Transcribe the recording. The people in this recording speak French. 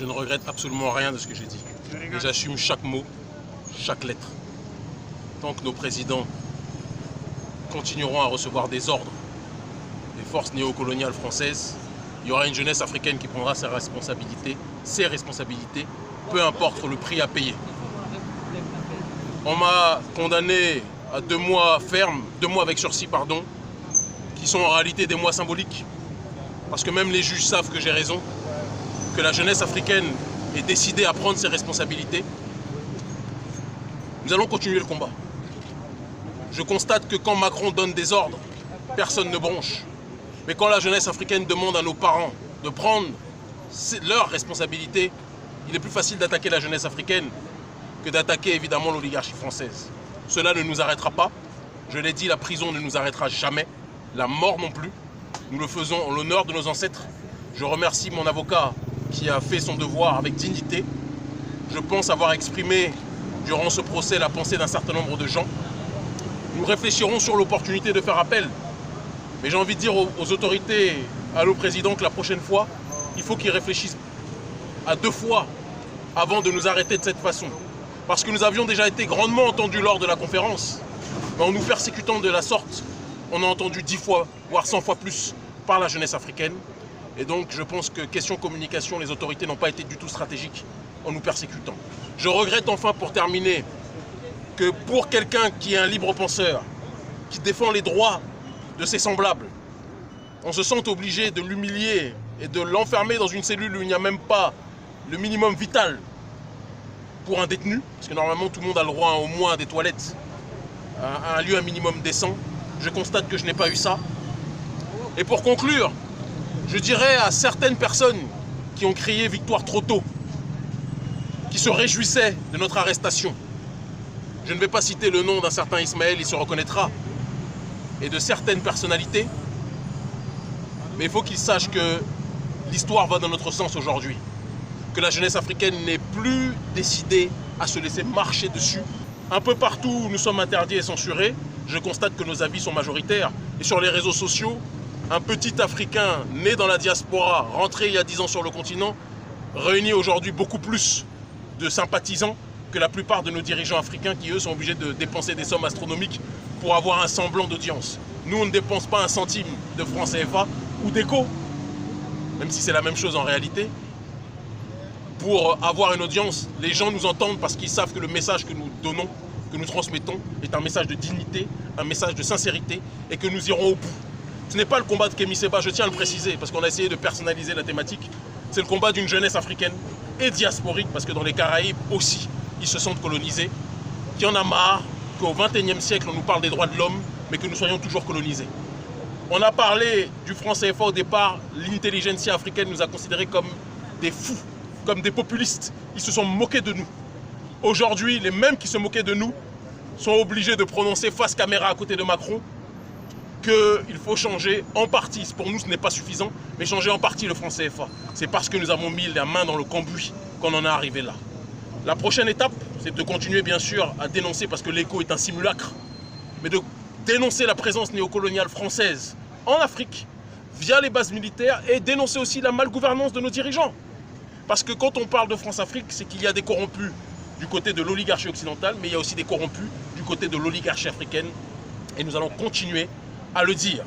Je ne regrette absolument rien de ce que j'ai dit. Et j'assume chaque mot, chaque lettre. Tant que nos présidents continueront à recevoir des ordres des forces néocoloniales françaises, il y aura une jeunesse africaine qui prendra ses responsabilités, peu importe le prix à payer. On m'a condamné à 2 mois ferme, 2 mois avec sursis, pardon, qui sont en réalité des mois symboliques. Parce que même les juges savent que j'ai raison, que la jeunesse africaine est décidée à prendre ses responsabilités. Nous allons continuer le combat. Je constate que quand Macron donne des ordres, personne ne bronche. Mais quand la jeunesse africaine demande à nos parents de prendre leurs responsabilités, il est plus facile d'attaquer la jeunesse africaine que d'attaquer évidemment l'oligarchie française. Cela ne nous arrêtera pas. Je l'ai dit, la prison ne nous arrêtera jamais. La mort non plus. Nous le faisons en l'honneur de nos ancêtres. Je remercie mon avocat qui a fait son devoir avec dignité. Je pense avoir exprimé durant ce procès la pensée d'un certain nombre de gens. Nous réfléchirons sur l'opportunité de faire appel. Mais j'ai envie de dire aux autorités, à nos présidents que la prochaine fois, il faut qu'ils réfléchissent à 2 fois avant de nous arrêter de cette façon. Parce que nous avions déjà été grandement entendus lors de la conférence. Mais en nous persécutant de la sorte, on a entendu 10 fois, voire 100 fois plus par la jeunesse africaine. Et donc je pense que question communication, les autorités n'ont pas été du tout stratégiques en nous persécutant. Je regrette enfin pour terminer que pour quelqu'un qui est un libre penseur, qui défend les droits de ses semblables, on se sente obligé de l'humilier et de l'enfermer dans une cellule où il n'y a même pas le minimum vital pour un détenu, parce que normalement tout le monde a le droit au moins à des toilettes, à un lieu un minimum décent. Je constate que je n'ai pas eu ça. Et pour conclure, je dirais à certaines personnes qui ont crié victoire trop tôt, qui se réjouissaient de notre arrestation, je ne vais pas citer le nom d'un certain Ismaël, il se reconnaîtra, et de certaines personnalités, mais il faut qu'ils sachent que l'histoire va dans notre sens aujourd'hui, que la jeunesse africaine n'est plus décidée à se laisser marcher dessus. Un peu partout où nous sommes interdits et censurés, je constate que nos avis sont majoritaires. Et sur les réseaux sociaux, un petit Africain né dans la diaspora, rentré il y a 10 ans sur le continent, réunit aujourd'hui beaucoup plus de sympathisants que la plupart de nos dirigeants africains qui, eux, sont obligés de dépenser des sommes astronomiques pour avoir un semblant d'audience. Nous, on ne dépense pas un centime de francs CFA ou d'éco, même si c'est la même chose en réalité. Pour avoir une audience, les gens nous entendent parce qu'ils savent que le message que nous donnons, que nous transmettons, est un message de dignité, un message de sincérité et que nous irons au bout. Ce n'est pas le combat de Kémy Séba, je tiens à le préciser, parce qu'on a essayé de personnaliser la thématique. C'est le combat d'une jeunesse africaine et diasporique, parce que dans les Caraïbes aussi, ils se sentent colonisés, qui en a marre qu'au XXIe siècle, on nous parle des droits de l'homme, mais que nous soyons toujours colonisés. On a parlé du franc CFA au départ, l'intelligentsia africaine nous a considérés comme des fous, comme des populistes. Ils se sont moqués de nous. Aujourd'hui, les mêmes qui se moquaient de nous sont obligés de prononcer face caméra à côté de Macron qu'il faut changer en partie, pour nous ce n'est pas suffisant, mais changer en partie le franc CFA. C'est parce que nous avons mis la main dans le cambouis qu'on en est arrivé là. La prochaine étape, c'est de continuer bien sûr à dénoncer, parce que l'écho est un simulacre, mais de dénoncer la présence néocoloniale française en Afrique via les bases militaires et dénoncer aussi la malgouvernance de nos dirigeants. Parce que quand on parle de France-Afrique, c'est qu'il y a des corrompus du côté de l'oligarchie occidentale, mais il y a aussi des corrompus du côté de l'oligarchie africaine. Et nous allons continuer à le dire.